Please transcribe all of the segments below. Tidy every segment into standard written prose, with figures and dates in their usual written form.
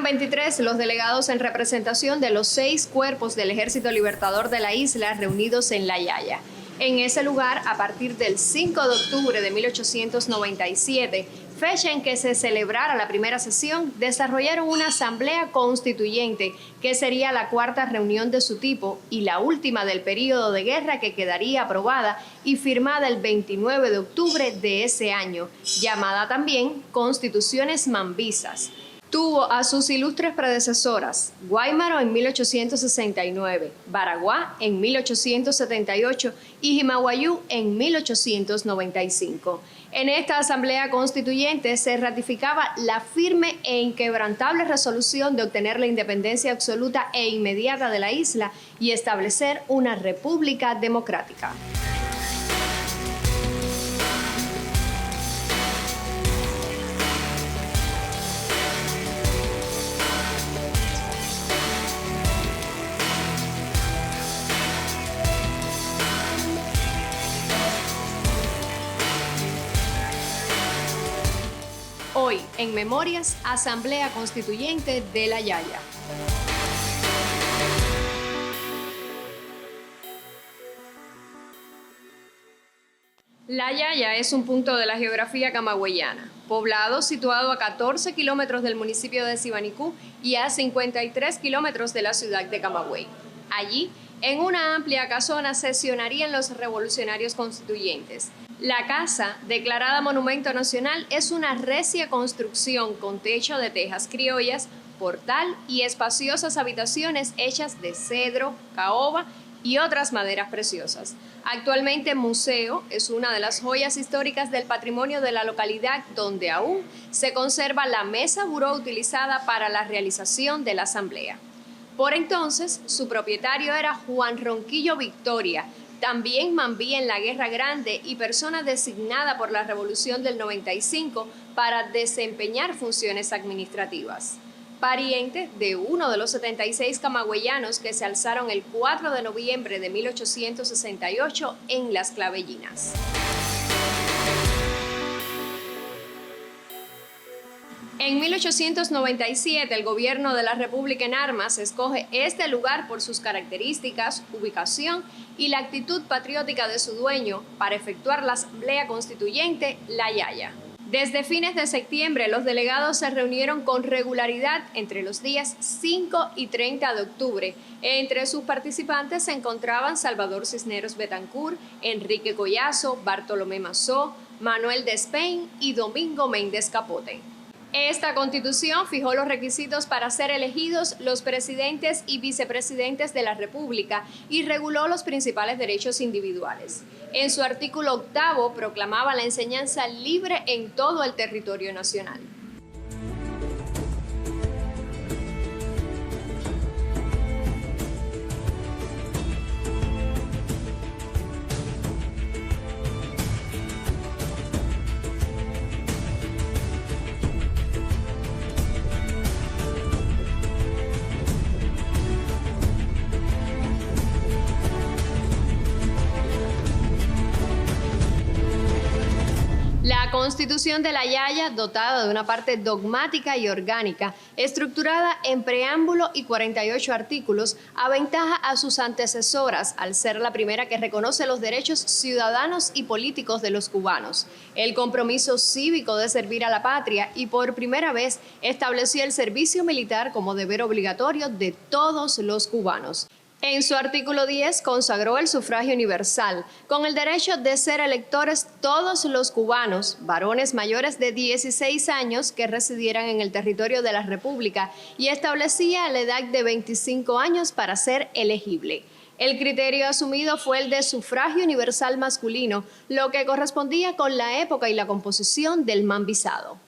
Fueron 23 los delegados en representación de los 6 cuerpos del Ejército Libertador de la isla reunidos en La Yaya. En ese lugar, a partir del 5 de octubre de 1897, fecha en que se celebrara la primera sesión, desarrollaron una asamblea constituyente que sería la 4ª reunión de su tipo y la última del período de guerra, que quedaría aprobada y firmada el 29 de octubre de ese año, llamada también Constituciones Mambisas. Tuvo a sus ilustres predecesoras, Guaymaro en 1869, Baraguá en 1878 y Jimaguayú en 1895. En esta Asamblea Constituyente se ratificaba la firme e inquebrantable resolución de obtener la independencia absoluta e inmediata de la isla y establecer una república democrática. Hoy, en Memorias, Asamblea Constituyente de La Yaya. La Yaya es un punto de la geografía camagüeyana, poblado situado a 14 kilómetros del municipio de Sibanicú y a 53 kilómetros de la ciudad de Camagüey. Allí, en una amplia casona, sesionarían los revolucionarios constituyentes. La casa, declarada Monumento Nacional, es una recia construcción con techo de tejas criollas, portal y espaciosas habitaciones hechas de cedro, caoba y otras maderas preciosas. Actualmente museo, es una de las joyas históricas del patrimonio de la localidad, donde aún se conserva la mesa buró utilizada para la realización de la asamblea. Por entonces, su propietario era Juan Ronquillo Victoria, también mambí en la Guerra Grande y persona designada por la Revolución del 95 para desempeñar funciones administrativas. Pariente de uno de los 76 camagüeyanos que se alzaron el 4 de noviembre de 1868 en Las Clavellinas. En 1897, el gobierno de la República en armas escoge este lugar por sus características, ubicación y la actitud patriótica de su dueño para efectuar la Asamblea Constituyente La Yaya. Desde fines de septiembre, los delegados se reunieron con regularidad entre los días 5 y 30 de octubre. Entre sus participantes se encontraban Salvador Cisneros Betancur, Enrique Collazo, Bartolomé Mazó, Manuel Despein y Domingo Méndez Capote. Esta Constitución fijó los requisitos para ser elegidos los presidentes y vicepresidentes de la República y reguló los principales derechos individuales. En su artículo 8º proclamaba la enseñanza libre en todo el territorio nacional. La Constitución de La Yaya, dotada de una parte dogmática y orgánica, estructurada en preámbulo y 48 artículos, aventaja a sus antecesoras al ser la primera que reconoce los derechos ciudadanos y políticos de los cubanos, el compromiso cívico de servir a la patria y por primera vez estableció el servicio militar como deber obligatorio de todos los cubanos. En su artículo 10 consagró el sufragio universal, con el derecho de ser electores todos los cubanos, varones mayores de 16 años que residieran en el territorio de la República, y establecía la edad de 25 años para ser elegible. El criterio asumido fue el de sufragio universal masculino, lo que correspondía con la época y la composición del mambisado.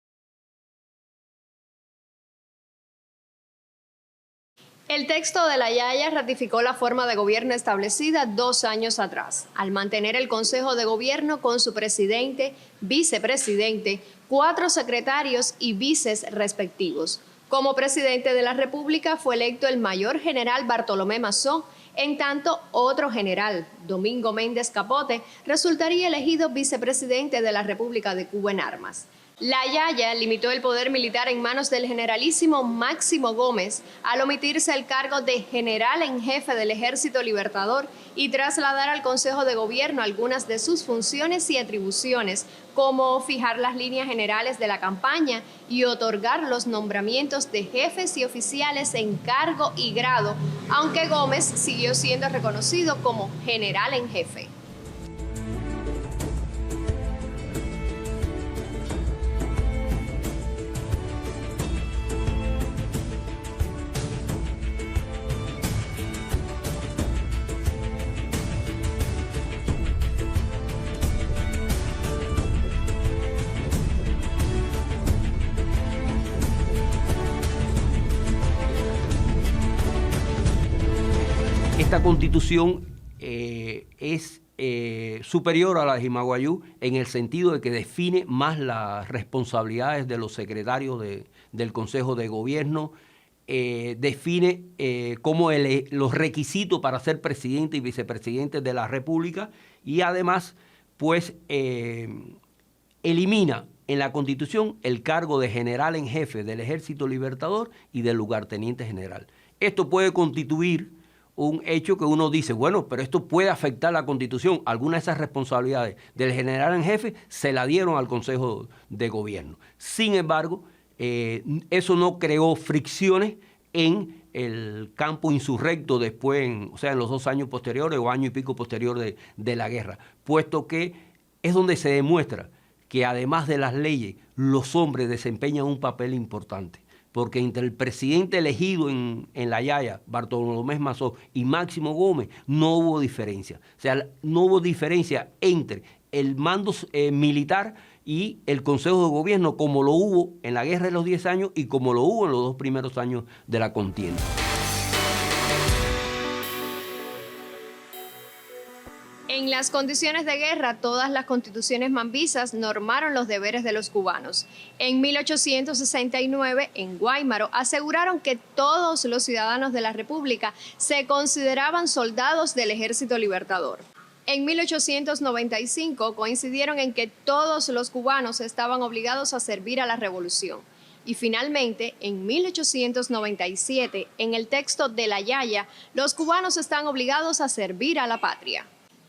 El texto de La Yaya ratificó la forma de gobierno establecida 2 años atrás, al mantener el Consejo de Gobierno con su presidente, vicepresidente, 4 secretarios y vices respectivos. Como presidente de la República fue electo el mayor general Bartolomé Mazó, en tanto otro general, Domingo Méndez Capote, resultaría elegido vicepresidente de la República de Cuba en armas. La Yaya limitó el poder militar en manos del generalísimo Máximo Gómez al omitirse el cargo de general en jefe del Ejército Libertador y trasladar al Consejo de Gobierno algunas de sus funciones y atribuciones, como fijar las líneas generales de la campaña y otorgar los nombramientos de jefes y oficiales en cargo y grado, aunque Gómez siguió siendo reconocido como general en jefe. Esta constitución es superior a la de Jimaguayú en el sentido de que define más las responsabilidades de los secretarios del Consejo de Gobierno, define cómo los requisitos para ser presidente y vicepresidente de la República y además pues elimina en la Constitución el cargo de general en jefe del Ejército Libertador y del lugarteniente general. Esto puede constituir un hecho que uno dice, bueno, pero esto puede afectar la Constitución. Algunas de esas responsabilidades del general en jefe se la dieron al Consejo de Gobierno. Sin embargo, eso no creó fricciones en el campo insurrecto después, en los 2 años posteriores o año y pico posterior de la guerra, puesto que es donde se demuestra que además de las leyes, los hombres desempeñan un papel importante. Porque entre el presidente elegido en la Yaya, Bartolomé Mazó, y Máximo Gómez, no hubo diferencia. O sea, no hubo diferencia entre el mando militar y el Consejo de Gobierno, como lo hubo en la Guerra de los 10 años y como lo hubo en los 2 primeros años de la contienda. En las condiciones de guerra, todas las constituciones mambisas normaron los deberes de los cubanos. En 1869, en Guáimaro, aseguraron que todos los ciudadanos de la República se consideraban soldados del Ejército Libertador. En 1895 coincidieron en que todos los cubanos estaban obligados a servir a la revolución. Y finalmente, en 1897, en el texto de la Yaya, los cubanos están obligados a servir a la patria.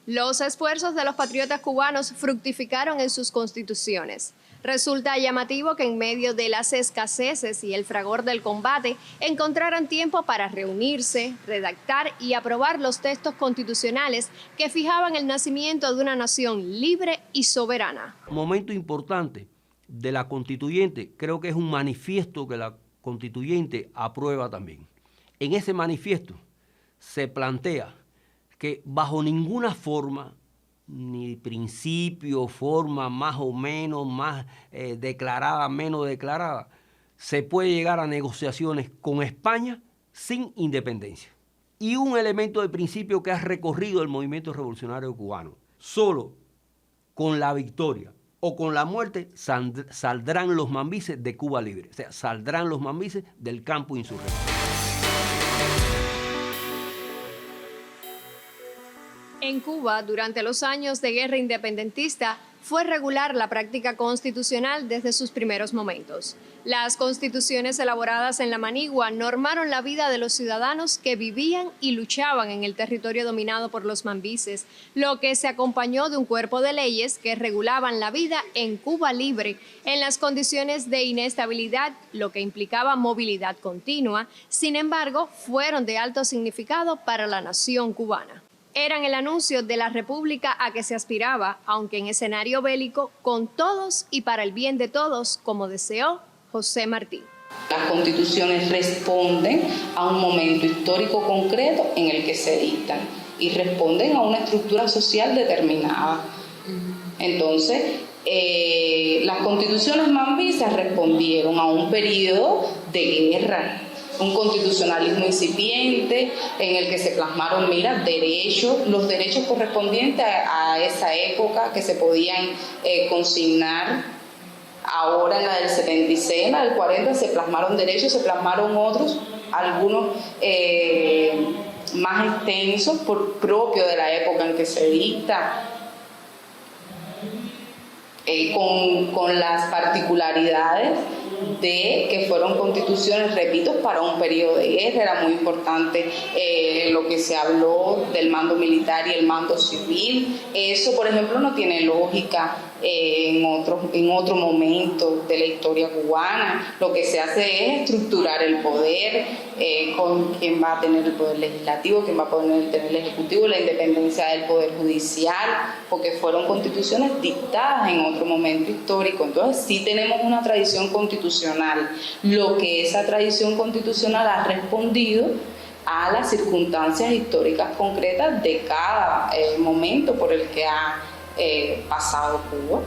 Los esfuerzos de los patriotas cubanos fructificaron en sus constituciones. Resulta llamativo que en medio de las escaseces y el fragor del combate encontraran tiempo para reunirse, redactar y aprobar los textos constitucionales que fijaban el nacimiento de una nación libre y soberana. Un momento importante de la constituyente, creo que es un manifiesto que la constituyente aprueba también. En ese manifiesto se plantea que bajo ninguna forma, ni principio, forma más o menos, más declarada, menos declarada, se puede llegar a negociaciones con España sin independencia. Y un elemento de principio que ha recorrido el movimiento revolucionario cubano, solo con la victoria o con la muerte saldrán los mambises de Cuba libre, o sea, saldrán los mambises del campo insurrecto. En Cuba, durante los años de guerra independentista, fue regular la práctica constitucional desde sus primeros momentos. Las constituciones elaboradas en la Manigua normaron la vida de los ciudadanos que vivían y luchaban en el territorio dominado por los mambises, lo que se acompañó de un cuerpo de leyes que regulaban la vida en Cuba libre, en las condiciones de inestabilidad, lo que implicaba movilidad continua. Sin embargo, fueron de alto significado para la nación cubana. Eran el anuncio de la república a que se aspiraba, aunque en escenario bélico, con todos y para el bien de todos, como deseó José Martí. Las constituciones responden a un momento histórico concreto en el que se dictan y responden a una estructura social determinada. Entonces, las constituciones mambisas respondieron a un periodo de guerra, un constitucionalismo incipiente en el que se plasmaron, los derechos correspondientes a esa época que se podían consignar. Ahora en la del 76, en la del 40 se plasmaron derechos, se plasmaron otros, algunos más extensos por propio de la época en que se dicta. con las particularidades de que fueron constituciones, repito, para un periodo de guerra. Era muy importante lo que se habló del mando militar y el mando civil. Eso, por ejemplo, no tiene lógica en otro momento de la historia cubana. Lo que se hace es estructurar el poder, con quién va a tener el poder legislativo, quién va a tener el ejecutivo, la independencia del poder judicial, porque fueron constituciones dictadas en otro momento histórico. Entonces sí tenemos una tradición constitucional. Lo que esa tradición constitucional ha respondido a las circunstancias históricas concretas de cada momento por el que ha pasado Cuba.